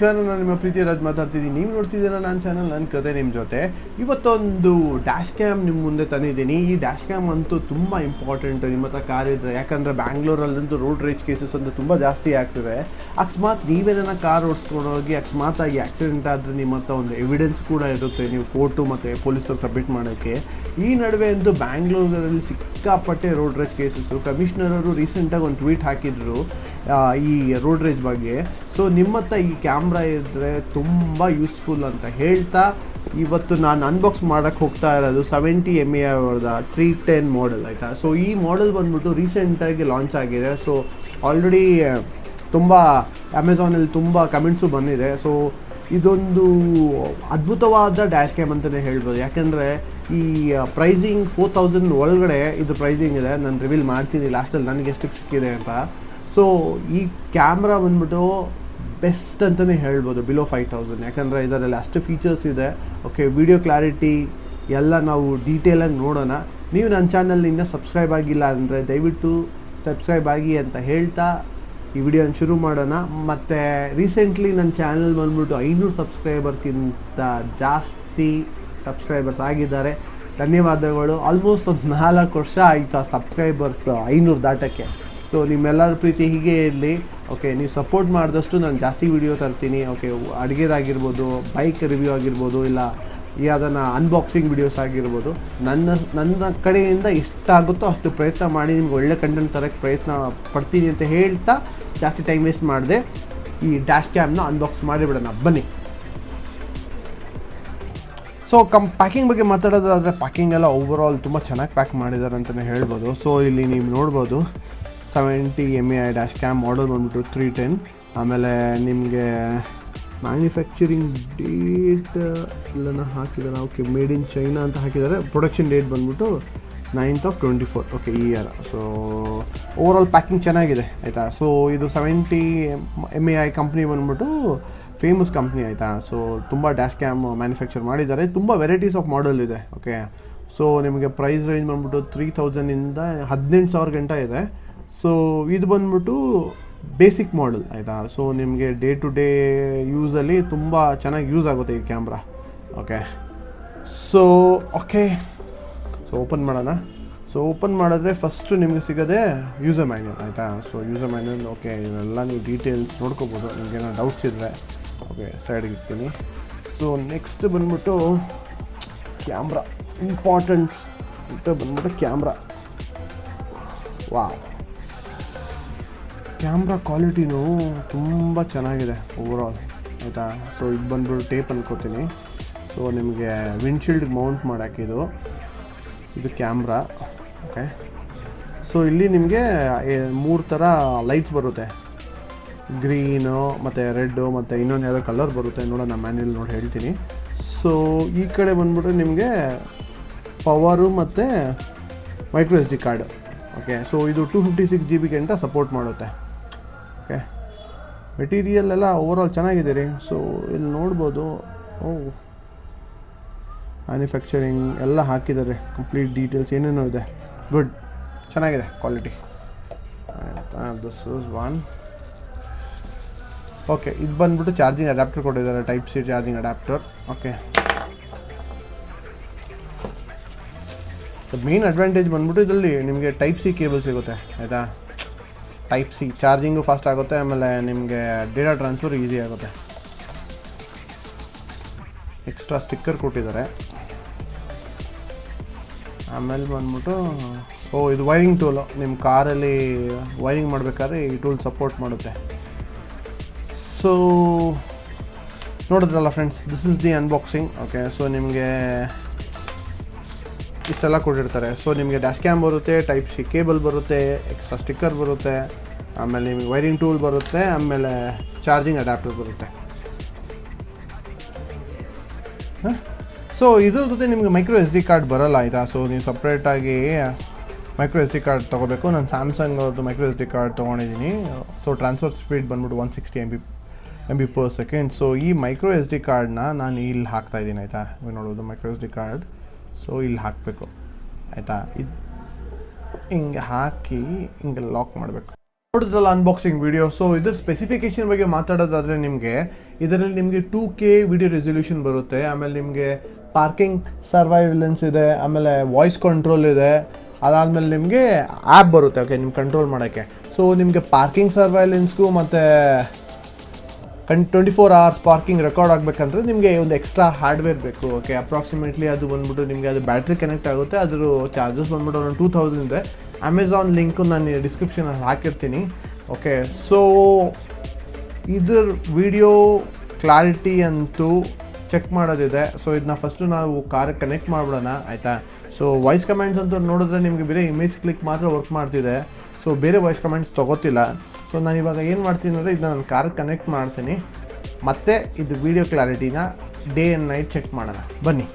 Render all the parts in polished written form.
ನಮಸ್ಕಾರ, ನಾನು ನಿಮ್ಮ ಪ್ರೀತಿ ರಾಜ್ ಮಾತಾಡ್ತಿದ್ದೀನಿ. ನೀವು ನೋಡ್ತಿದ್ದೀರಾ ನನ್ನ ಚಾನಲ್, ನನ್ನ ಕತೆ ನಿಮ್ಮ ಜೊತೆ. ಇವತ್ತೊಂದು ಡ್ಯಾಶ್ ಕ್ಯಾಮ್ ನಿಮ್ಮ ಮುಂದೆ ತಂದಿದ್ದೀನಿ. ಈ ಡ್ಯಾಶ್ ಕ್ಯಾಮ್ ಅಂತೂ ತುಂಬ ಇಂಪಾರ್ಟೆಂಟ್ ನಿಮ್ಮ ಹತ್ರ ಕಾರ್ ಇದ್ದರೆ. ಯಾಕಂದರೆ ಬ್ಯಾಂಗ್ಳೂರಲ್ಲಂತೂ ರೋಡ್ ರೇಜ್ ಕೇಸಸ್ ಅಂತೂ ತುಂಬ ಜಾಸ್ತಿ ಆಗ್ತಿದೆ. ಅಕಸ್ಮಾತ್ ನೀವೇನ ಕಾರ್ ಓಡಿಸ್ಕೊಂಡು ಹೋಗಿ ಅಕಸ್ಮಾತ್ ಆಗಿ ಆಕ್ಸಿಡೆಂಟ್ ಆದರೆ ನಿಮ್ಮ ಹತ್ರ ಒಂದು ಎವಿಡೆನ್ಸ್ ಕೂಡ ಇರುತ್ತೆ, ನೀವು ಕೋರ್ಟು ಮತ್ತು ಪೊಲೀಸರು ಸಬ್ಮಿಟ್ ಮಾಡೋಕ್ಕೆ. ಈ ನಡುವೆ ಅಂತೂ ಬ್ಯಾಂಗ್ಳೂರಲ್ಲಿ ಸಿಕ್ಕಾಪಟ್ಟೆ ರೋಡ್ ರೇಜ್ ಕೇಸಸ್ಸು. ಕಮಿಷನರವರು ರೀಸೆಂಟಾಗಿ ಒಂದು ಟ್ವೀಟ್ ಹಾಕಿದ್ರು ಈ ರೋಡ್ ರೇಜ್ ಬಗ್ಗೆ. ಸೊ ನಿಮ್ಮ ಹತ್ರ ಈ ಕ್ಯಾಮ್ರಾ ಇದ್ದರೆ ತುಂಬ ಯೂಸ್ಫುಲ್ ಅಂತ ಹೇಳ್ತಾ ಇವತ್ತು ನಾನು ಅನ್ಬಾಕ್ಸ್ ಮಾಡೋಕ್ಕೆ ಹೋಗ್ತಾ ಇರೋದು 70MAI ಅವ್ರದ್ದು 310 ಮಾಡೆಲ್, ಆಯಿತಾ. ಸೊ ಈ ಮಾಡೆಲ್ ಬಂದ್ಬಿಟ್ಟು ರೀಸೆಂಟಾಗಿ ಲಾಂಚ್ ಆಗಿದೆ. ಸೊ ಆಲ್ರೆಡಿ ತುಂಬ ಅಮೆಝಾನಲ್ಲಿ ತುಂಬ ಕಮೆಂಟ್ಸು ಬಂದಿದೆ. ಸೊ ಇದೊಂದು ಅದ್ಭುತವಾದ ಡ್ಯಾಶ್ ಕ್ಯಾಮ್ ಅಂತಲೇ ಹೇಳ್ಬೋದು. ಯಾಕೆಂದರೆ ಈ ಪ್ರೈಸಿಂಗ್ 4000 ಒಳಗಡೆ ಇದು ಪ್ರೈಸಿಂಗ್ ಇದೆ. ನಾನು ರಿವೀಲ್ ಮಾಡ್ತೀನಿ ಲಾಸ್ಟಲ್ಲಿ ನನಗೆ ಎಷ್ಟಕ್ಕೆ ಸಿಕ್ಕಿದೆ ಅಂತ. ಸೊ ಈ ಕ್ಯಾಮ್ರಾ ಬಂದ್ಬಿಟ್ಟು ಬೆಸ್ಟ್ ಅಂತಲೇ ಹೇಳ್ಬೋದು ಬಿಲೋ 5000. ಯಾಕಂದರೆ ಇದರಲ್ಲಿ ಅಷ್ಟು ಫೀಚರ್ಸ್ ಇದೆ. ಓಕೆ, ವಿಡಿಯೋ ಕ್ಲಾರಿಟಿ ಎಲ್ಲ ನಾವು ಡೀಟೇಲಾಗಿ ನೋಡೋಣ. ನೀವು ನನ್ನ ಚಾನಲ್ ಇನ್ನೂ ಸಬ್ಸ್ಕ್ರೈಬ್ ಆಗಿಲ್ಲ ಅಂದರೆ ದಯವಿಟ್ಟು ಸಬ್ಸ್ಕ್ರೈಬ್ ಆಗಿ ಅಂತ ಹೇಳ್ತಾ ಈ ವಿಡಿಯೋನ ಶುರು ಮಾಡೋಣ. ಮತ್ತು ರೀಸೆಂಟ್ಲಿ ನನ್ನ ಚಾನಲ್ ಬಂದ್ಬಿಟ್ಟು 500 ಸಬ್ಸ್ಕ್ರೈಬರ್ಗಿಂತ ಜಾಸ್ತಿ ಸಬ್ಸ್ಕ್ರೈಬರ್ಸ್ ಆಗಿದ್ದಾರೆ. ಧನ್ಯವಾದಗಳು. ಆಲ್ಮೋಸ್ಟ್ ಒಂದು 4 ವರ್ಷ ಆಯಿತು ಆ ಸಬ್ಸ್ಕ್ರೈಬರ್ಸ್ 500 ದಾಟಕ್ಕೆ. ಸೊ ನಿಮ್ಮೆಲ್ಲರ ಪ್ರೀತಿ ಹೀಗೆ ಇರಲಿ. ಓಕೆ, ನೀವು ಸಪೋರ್ಟ್ ಮಾಡಿದಷ್ಟು ನಾನು ಜಾಸ್ತಿ ವಿಡಿಯೋ ತರ್ತೀನಿ. ಓಕೆ, ಅಡುಗೆದಾಗಿರ್ಬೋದು, ಬೈಕ್ ರಿವ್ಯೂ ಆಗಿರ್ಬೋದು, ಇಲ್ಲ ಯಾವುದನ್ನು ಅನ್ಬಾಕ್ಸಿಂಗ್ ವಿಡಿಯೋಸ್ ಆಗಿರ್ಬೋದು. ನನ್ನ ಕಡೆಯಿಂದ ಎಷ್ಟಾಗುತ್ತೋ ಅಷ್ಟು ಪ್ರಯತ್ನ ಮಾಡಿ ನಿಮ್ಗೆ ಒಳ್ಳೆ ಕಂಟೆಂಟ್ ತರೋಕ್ಕೆ ಪ್ರಯತ್ನ ಪಡ್ತೀನಿ ಅಂತ ಹೇಳ್ತಾ ಜಾಸ್ತಿ ಟೈಮ್ ವೇಸ್ಟ್ ಮಾಡಿದೆ ಈ ಡ್ಯಾಶ್ ಕ್ಯಾಮ್ನ ಅನ್ಬಾಕ್ಸ್ ಮಾಡಿಬಿಡೋಣ, ಬನ್ನಿ. ಸೊ ಪ್ಯಾಕಿಂಗ್ ಬಗ್ಗೆ ಮಾತಾಡೋದಾದರೆ ಪ್ಯಾಕಿಂಗ್ ಎಲ್ಲ ಓವರಾಲ್ ತುಂಬ ಚೆನ್ನಾಗಿ ಪ್ಯಾಕ್ ಮಾಡಿದ್ದಾರೆ ಅಂತಲೇ ಹೇಳ್ಬೋದು. ಸೊ ಇಲ್ಲಿ ನೀವು ನೋಡ್ಬೋದು 70MAI ಡ್ಯಾಶ್ ಕ್ಯಾಮ್ ಮಾಡೆಲ್ ಬಂದ್ಬಿಟ್ಟು 310. ಆಮೇಲೆ ನಿಮಗೆ ಮ್ಯಾನುಫ್ಯಾಕ್ಚರಿಂಗ್ ಡೇಟ್ ಎಲ್ಲನ ಹಾಕಿದ್ದಾರೆ. ಓಕೆ, ಮೇಡ್ ಇನ್ ಚೈನಾ ಅಂತ ಹಾಕಿದ್ದಾರೆ. ಪ್ರೊಡಕ್ಷನ್ ಡೇಟ್ ಬಂದ್ಬಿಟ್ಟು 9th of 24. ಓಕೆ, ಈ ಇಯರ್. ಸೊ ಓವರಾಲ್ ಪ್ಯಾಕಿಂಗ್ ಚೆನ್ನಾಗಿದೆ, ಆಯಿತಾ. ಸೊ ಇದು 70MAI ಕಂಪ್ನಿ ಬಂದ್ಬಿಟ್ಟು ಫೇಮಸ್ ಕಂಪ್ನಿ, ಆಯಿತಾ. ಸೊ ತುಂಬ ಡ್ಯಾಶ್ ಕ್ಯಾಮ್ ಮ್ಯಾನುಫ್ಯಾಕ್ಚರ್ ಮಾಡಿದ್ದಾರೆ. ತುಂಬ ವೆರೈಟೀಸ್ ಆಫ್ ಮಾಡೆಲ್ ಇದೆ. ಓಕೆ, ಸೊ ನಿಮಗೆ ಪ್ರೈಸ್ ರೇಂಜ್ ಬಂದ್ಬಿಟ್ಟು 3000ಇಂದ 18,000 ಗಂಟ ಇದೆ. ಸೊ ಇದು ಬಂದ್ಬಿಟ್ಟು ಬೇಸಿಕ್ ಮಾಡೆಲ್, ಆಯಿತಾ. ಸೊ ನಿಮಗೆ ಡೇ ಟು ಡೇ ಯೂಸಲ್ಲಿ ತುಂಬ ಚೆನ್ನಾಗಿ ಯೂಸ್ ಆಗುತ್ತೆ ಈ ಕ್ಯಾಮ್ರಾ. ಓಕೆ, ಸೊ ಓಪನ್ ಮಾಡೋಣ. ಸೊ ಓಪನ್ ಮಾಡಿದ್ರೆ ಫಸ್ಟು ನಿಮಗೆ ಸಿಗೋದೆ ಯೂಸರ್ ಮ್ಯಾನ್ಯಲ್, ಆಯಿತಾ. ಸೊ ಯೂಸರ್ ಮ್ಯಾನ್ಯಲ್, ಓಕೆ, ಇವೆಲ್ಲ ನೀವು ಡೀಟೇಲ್ಸ್ ನೋಡ್ಕೋಬೋದು. ನಿಮಗೇನೋ ಡೌಟ್ಸ್ ಇದ್ದರೆ ಓಕೆ ಸೈಡ್ಗೆ ಇರ್ತೀನಿ. ಸೊ ನೆಕ್ಸ್ಟ್ ಬಂದ್ಬಿಟ್ಟು ಕ್ಯಾಮ್ರಾ ಇಂಪಾರ್ಟೆಂಟ್ಸ್ ಅಂತ ಬಂದ್ಬಿಟ್ಟು ಕ್ಯಾಮ್ರಾ. ಕ್ಯಾಮ್ರಾ ಕ್ವಾಲಿಟಿನೂ ತುಂಬ ಚೆನ್ನಾಗಿದೆ ಓವರಾಲ್, ಆಯಿತಾ. ಸೊ ಇದು ಬಂದ್ಬಿಟ್ಟು ಟೇಪ್ ಅನ್ಕೋತೀನಿ. ಸೊ ನಿಮಗೆ ವಿಂಡ್ಶೀಲ್ಡ್ಗೆ ಮೌಂಟ್ ಮಾಡೋಕ್ಕಿದು ಕ್ಯಾಮ್ರಾ. ಓಕೆ, ಸೊ ಇಲ್ಲಿ ನಿಮಗೆ 3 ಥರ ಲೈಟ್ಸ್ ಬರುತ್ತೆ. ಗ್ರೀನು ಮತ್ತು ರೆಡ್ಡು ಮತ್ತು ಇನ್ನೊಂದು ಯಾವುದೋ ಕಲರ್ ಬರುತ್ತೆ. ನೋಡೋಣ, ಮ್ಯಾನ್ಯಲ್ ನೋಡಿ ಹೇಳ್ತೀನಿ. ಸೊ ಈ ಕಡೆ ಬಂದ್ಬಿಟ್ಟು ನಿಮಗೆ ಪವರು ಮತ್ತು micro SD card. Okay, so ಇದು 256 GB ಗಂಟ ಸಪೋರ್ಟ್ ಮಾಡುತ್ತೆ. ಓಕೆ, ಮೆಟೀರಿಯಲ್ ಎಲ್ಲ ಓವರಾಲ್ ಚೆನ್ನಾಗಿದೆ ರೀ. ಸೊ ಇಲ್ಲಿ ನೋಡ್ಬೋದು, ಮ್ಯಾನುಫ್ಯಾಕ್ಚರಿಂಗ್ ಎಲ್ಲ ಹಾಕಿದ್ದಾರೆ, ಕಂಪ್ಲೀಟ್ ಡೀಟೇಲ್ಸ್ ಏನೇನೋ ಇದೆ. ಗುಡ್, ಚೆನ್ನಾಗಿದೆ ಕ್ವಾಲಿಟಿ, ಆಯಿತಾ. This is one. ಓಕೆ, ಇದು ಬಂದ್ಬಿಟ್ಟು ಚಾರ್ಜಿಂಗ್ ಅಡ್ಯಾಪ್ಟರ್ ಕೊಟ್ಟಿದ್ದಾರೆ, type C charging adapter. Okay, main advantage ಬಂದ್ಬಿಟ್ಟು ಇದರಲ್ಲಿ ನಿಮಗೆ ಟೈಪ್ ಸಿ ಕೇಬಲ್ ಸಿಗುತ್ತೆ, ಆಯಿತಾ. ಟೈಪ್ ಸಿ ಚಾರ್ಜಿಂಗು ಫಾಸ್ಟ್ ಆಗುತ್ತೆ. ಆಮೇಲೆ ನಿಮಗೆ ಡೇಟಾ ಟ್ರಾನ್ಸ್ಫರ್ ಈಸಿ ಆಗುತ್ತೆ. ಎಕ್ಸ್ಟ್ರಾ ಸ್ಟಿಕ್ಕರ್ ಕೊಟ್ಟಿದ್ದಾರೆ. ಆಮೇಲೆ ಬಂದ್ಬಿಟ್ಟು ಇದು ವೈರಿಂಗ್ ಟೂಲು. ನಿಮ್ಮ ಕಾರಲ್ಲಿ ವೈರಿಂಗ್ ಮಾಡಬೇಕಾದ್ರೆ ಈ ಟೂಲ್ ಸಪೋರ್ಟ್ ಮಾಡುತ್ತೆ. ಸೊ ನೋಡಿದ್ರಲ್ಲ friends, this is the unboxing. Okay, so ನಿಮಗೆ ಇಷ್ಟೆಲ್ಲ ಕೊಟ್ಟಿರ್ತಾರೆ. ಸೊ ನಿಮಗೆ ಡ್ಯಾಶ್ ಕ್ಯಾಮ್ ಬರುತ್ತೆ, ಟೈಪ್ ಸಿ ಕೇಬಲ್ ಬರುತ್ತೆ, ಎಕ್ಸ್ಟ್ರಾ ಸ್ಟಿಕ್ಕರ್ ಬರುತ್ತೆ, ಆಮೇಲೆ ನಿಮಗೆ ವೈರಿಂಗ್ ಟೂಲ್ ಬರುತ್ತೆ, ಆಮೇಲೆ ಚಾರ್ಜಿಂಗ್ ಅಡ್ಯಾಪ್ಟರ್ ಬರುತ್ತೆ. ಸೊ ಇದ್ರ ಜೊತೆ ನಿಮಗೆ ಮೈಕ್ರೋ SD ಕಾರ್ಡ್ ಬರೋಲ್ಲ, ಆಯಿತಾ. ಸೊ ನೀವು ಸಪ್ರೇಟಾಗಿ ಮೈಕ್ರೋ SD ಕಾರ್ಡ್ ತೊಗೋಬೇಕು. ನಾನು ಸ್ಯಾಮ್ಸಂಗ್ ಅವ್ರದ್ದು ಮೈಕ್ರೋ SD ಕಾರ್ಡ್ ತೊಗೊಂಡಿದ್ದೀನಿ. ಸೊ ಟ್ರಾನ್ಸ್ಫರ್ ಸ್ಪೀಡ್ ಬಂದ್ಬಿಟ್ಟು 160 MB/s. ಸೊ ಈ ಮೈಕ್ರೋ SD ಕಾರ್ಡ್ನ ನಾನು ಇಲ್ಲಿ ಹಾಕ್ತಾಯಿದ್ದೀನಿ, ಆಯಿತಾ. ನೋಡೋದು ಮೈಕ್ರೋ SD ಕಾರ್ಡ್. ಸೊ ಇಲ್ಲಿ ಹಾಕಬೇಕು, ಆಯಿತಾ. ಇದು ಹಿಂಗೆ ಹಾಕಿ ಹಿಂಗೆ ಲಾಕ್ ಮಾಡಬೇಕು. ನೋಡಿದ್ರಲ್ಲ ಅನ್ಬಾಕ್ಸಿಂಗ್ ವಿಡಿಯೋ. ಸೊ ಇದ್ರ ಸ್ಪೆಸಿಫಿಕೇಶನ್ ಬಗ್ಗೆ ಮಾತಾಡೋದಾದರೆ ನಿಮಗೆ ಇದರಲ್ಲಿ ನಿಮಗೆ 2K ವಿಡಿಯೋ ರೆಸೊಲ್ಯೂಷನ್ ಬರುತ್ತೆ. ಆಮೇಲೆ ನಿಮಗೆ ಪಾರ್ಕಿಂಗ್ ಸರ್ವೈಲೆನ್ಸ್ ಇದೆ, ಆಮೇಲೆ ವಾಯ್ಸ್ ಕಂಟ್ರೋಲ್ ಇದೆ, ಅದಾದಮೇಲೆ ನಿಮಗೆ ಆ್ಯಪ್ ಬರುತ್ತೆ ಓಕೆ ನಿಮ್ಗೆ ಕಂಟ್ರೋಲ್ ಮಾಡೋಕ್ಕೆ. ಸೊ ನಿಮಗೆ ಪಾರ್ಕಿಂಗ್ ಸರ್ವೈಲೆನ್ಸ್ಗೂ ಮತ್ತು 24 hours ಪಾರ್ಕಿಂಗ್ ರೆಕಾರ್ಡ್ ಆಗಬೇಕಂದ್ರೆ ನಿಮಗೆ ಒಂದು ಎಕ್ಸ್ಟ್ರಾ ಹಾರ್ಡ್ವೇರ್ ಬೇಕು ಓಕೆ. ಅಪ್ರಾಕ್ಸಿಮೇಟ್ಲಿ ಅದು ಬಂದ್ಬಿಟ್ಟು ನಿಮಗೆ ಅದು ಬ್ಯಾಟ್ರಿ ಕನೆಕ್ಟ್ ಆಗುತ್ತೆ. ಅದ್ರ ಚಾರ್ಜಸ್ ಬಂದ್ಬಿಟ್ಟು ಒಂದು 2000 ಇದೆ. ಅಮೆಝಾನ್ ಲಿಂಕು ನಾನು ಡಿಸ್ಕ್ರಿಪ್ಷನಲ್ಲಿ ಹಾಕಿರ್ತೀನಿ ಓಕೆ. ಸೊ ಇದ್ರ ವಿಡಿಯೋ ಕ್ಲಾರಿಟಿ ಅಂತೂ ಚೆಕ್ ಮಾಡೋದಿದೆ. ಸೊ ಇದನ್ನ ಫಸ್ಟು ನಾವು ಕಾರಿಗೆ ಕನೆಕ್ಟ್ ಮಾಡಿಬಿಡೋಣ ಆಯಿತಾ. ಸೊ ವಾಯ್ಸ್ ಕಮೆಂಟ್ಸ್ ಅಂತೂ ನೋಡಿದ್ರೆ ನಿಮಗೆ ಬೇರೆ ಇಮೇಜ್ ಕ್ಲಿಕ್ ಮಾತ್ರ ವರ್ಕ್ ಮಾಡ್ತಿದೆ. ಸೊ ಬೇರೆ ವಾಯ್ಸ್ ಕಮೆಂಟ್ಸ್ ತೊಗೋತಿಲ್ಲ. ಸೊ ನಾನು ಇವಾಗ ಏನು ಮಾಡ್ತೀನಿ ಅಂದರೆ ಇದನ್ನ ನಾನು ಕಾರಿಗೆ ಕನೆಕ್ಟ್ ಮಾಡ್ತೀನಿ, ಮತ್ತು ಇದು ವಿಡಿಯೋ ಕ್ಲಾರಿಟಿನ ಡೇ ಆ್ಯಂಡ್ ನೈಟ್ ಚೆಕ್ ಮಾಡೋಣ ಬನ್ನಿ.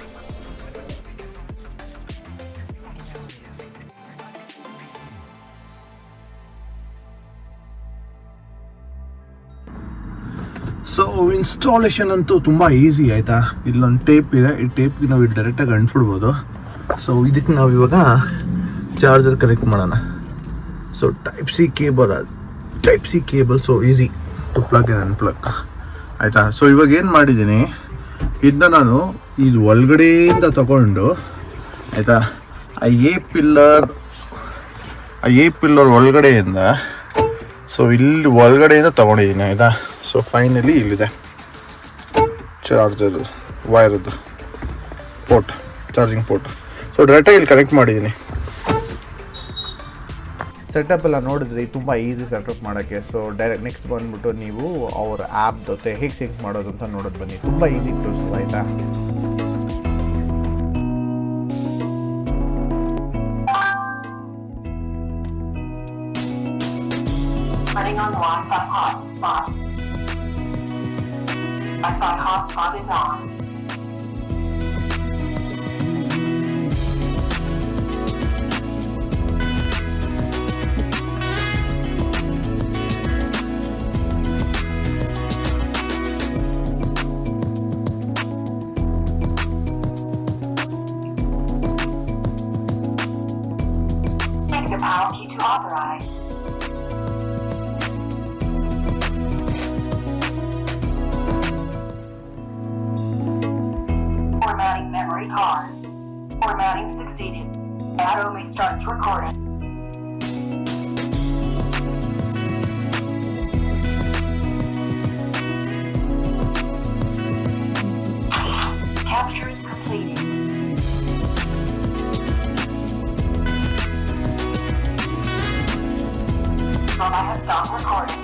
ಸೊ ಇನ್ಸ್ಟಾಲೇಷನ್ ಅಂತೂ ತುಂಬ ಈಸಿ ಆಯಿತಾ. ಇಲ್ಲೊಂದು ಟೇಪ್ ಇದೆ, ಈ ಟೇಪ್ಗೆ ನಾವು ಇದು ಡೈರೆಕ್ಟಾಗಿ ಅಂಟ್ಬಿಡ್ಬೋದು. ಸೊ ಇದಕ್ಕೆ ನಾವು ಇವಾಗ ಚಾರ್ಜರ್ ಕನೆಕ್ಟ್ ಮಾಡೋಣ. So type C cable so easy to plug and unplug ಆಯಿತಾ. ಸೊ ಇವಾಗ ಏನು ಮಾಡಿದ್ದೀನಿ, ಇದನ್ನ ನಾನು ಇದು ಒಳಗಡೆಯಿಂದ ತಗೊಂಡು ಆಯಿತಾ ಆ ಎ ಪಿಲ್ಲರ್ ಒಳಗಡೆಯಿಂದ ಸೊ ಇಲ್ಲಿ ಒಳಗಡೆಯಿಂದ ತೊಗೊಂಡಿದ್ದೀನಿ ಆಯಿತಾ. ಸೊ ಫೈನಲಿ ಇಲ್ಲಿದೆ ಚಾರ್ಜರ್ ವೈರದ್ದು ಪೋರ್ಟ್, ಚಾರ್ಜಿಂಗ್ ಪೋರ್ಟ್. ಸೊ ಡೈರೆಕ್ಟಾಗಿ ಇಲ್ಲಿ ಕನೆಕ್ಟ್ ಮಾಡಿದ್ದೀನಿ. ಸೆಟಪ್ ಎಲ್ಲ ನೋಡಿದ್ರಿ ತುಂಬ ಈಸಿ ಸೆಟಪ್ ಮಾಡೋಕ್ಕೆ. ಸೊ ಡೈರೆಕ್ಟ್ ನೆಕ್ಸ್ಟ್ ಬಂದ್ಬಿಟ್ಟು ನೀವು ಅವ್ರ ಆ್ಯಪ್ ಜೊತೆ ಹೇಗೆ ಸಿಂಕ್ ಮಾಡೋದು ಅಂತ ನೋಡೋದು ಬನ್ನಿ. ತುಂಬ ಈಸಿ ಟೂಲ್ಸ್ ಆಯಿತಾ. The power key to authorize. Formatting memory card. Formatting succeeded. Arrow may start recording. Capture is completed. But I have stopped recording.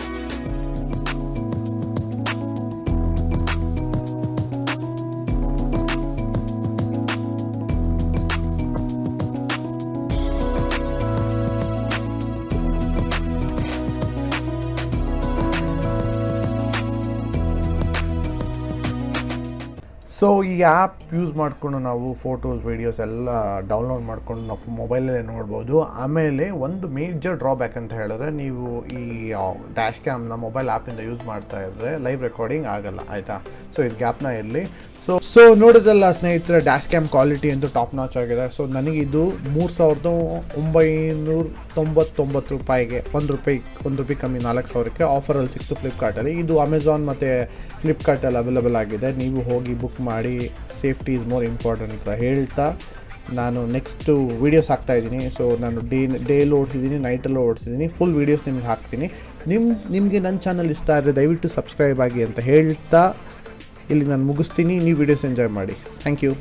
So ಈ ಆ್ಯಪ್ ಯೂಸ್ ಮಾಡಿಕೊಂಡು ನಾವು ಫೋಟೋಸ್ ವೀಡಿಯೋಸ್ ಎಲ್ಲ ಡೌನ್ಲೋಡ್ ಮಾಡ್ಕೊಂಡು ನಾವು ಮೊಬೈಲಲ್ಲೇ ನೋಡ್ಬೋದು. ಆಮೇಲೆ ಒಂದು ಮೇಜರ್ ಡ್ರಾಬ್ಯಾಕ್ ಅಂತ ಹೇಳಿದ್ರೆ, ನೀವು ಈ ಡ್ಯಾಶ್ ಕ್ಯಾಮ್ನ ಮೊಬೈಲ್ ಆ್ಯಪಿಂದ ಯೂಸ್ ಮಾಡ್ತಾ ಇದ್ದರೆ ಲೈವ್ ರೆಕಾರ್ಡಿಂಗ್ ಆಗಲ್ಲ ಆಯಿತಾ. ಸೊ ಇದು ಗ್ಯಾಪ್ನ ಇರಲಿ. ಸೊ ನೋಡೋದಲ್ಲ ಸ್ನೇಹಿತರೆ, ಡ್ಯಾಶ್ ಕ್ಯಾಮ್ ಕ್ವಾಲಿಟಿ ಅಂತೂ ಟಾಪ್ ನಾಚ್ ಆಗಿದೆ. ಸೊ ನನಗಿದು 3999 ರೂಪಾಯಿಗೆ ಒಂದು ರೂಪಾಯಿ ಕಮ್ಮಿ 4000ಕ್ಕೆ ಆಫರಲ್ಲಿ ಸಿಕ್ತು ಫ್ಲಿಪ್ಕಾರ್ಟಲ್ಲಿ. ಇದು ಅಮೆಝಾನ್ ಮತ್ತು ಫ್ಲಿಪ್ಕಾರ್ಟಲ್ಲಿ ಅವೈಲೇಬಲ್ ಆಗಿದೆ. ನೀವು ಹೋಗಿ ಬುಕ್ ಮಾಡಿ. ಸೇಫ್ಟಿ ಈಸ್ ಮೋರ್ ಇಂಪಾರ್ಟೆಂಟ್ ಅಂತ ಹೇಳ್ತಾ ನಾನು ನೆಕ್ಸ್ಟು ವೀಡಿಯೋಸ್ ಹಾಕ್ತಾಯಿದ್ದೀನಿ. ಸೊ ನಾನು ಡೇಲೂ ಓಡಿಸಿದ್ದೀನಿ, ನೈಟಲ್ಲೂ ಓಡಿಸಿದ್ದೀನಿ. ಫುಲ್ ವೀಡಿಯೋಸ್ ನಿಮ್ಗೆ ಹಾಕ್ತೀನಿ. ನಿಮಗೆ ನನ್ನ ಚಾನಲ್ ಇಷ್ಟ ಆದರೆ ದಯವಿಟ್ಟು ಸಬ್ಸ್ಕ್ರೈಬ್ ಆಗಿ ಅಂತ ಹೇಳ್ತಾ ಇಲ್ಲಿ ನಾನು ಮುಗಿಸ್ತೀನಿ. ನೀವು ವೀಡಿಯೋಸ್ ಎಂಜಾಯ್ ಮಾಡಿ. Thank you.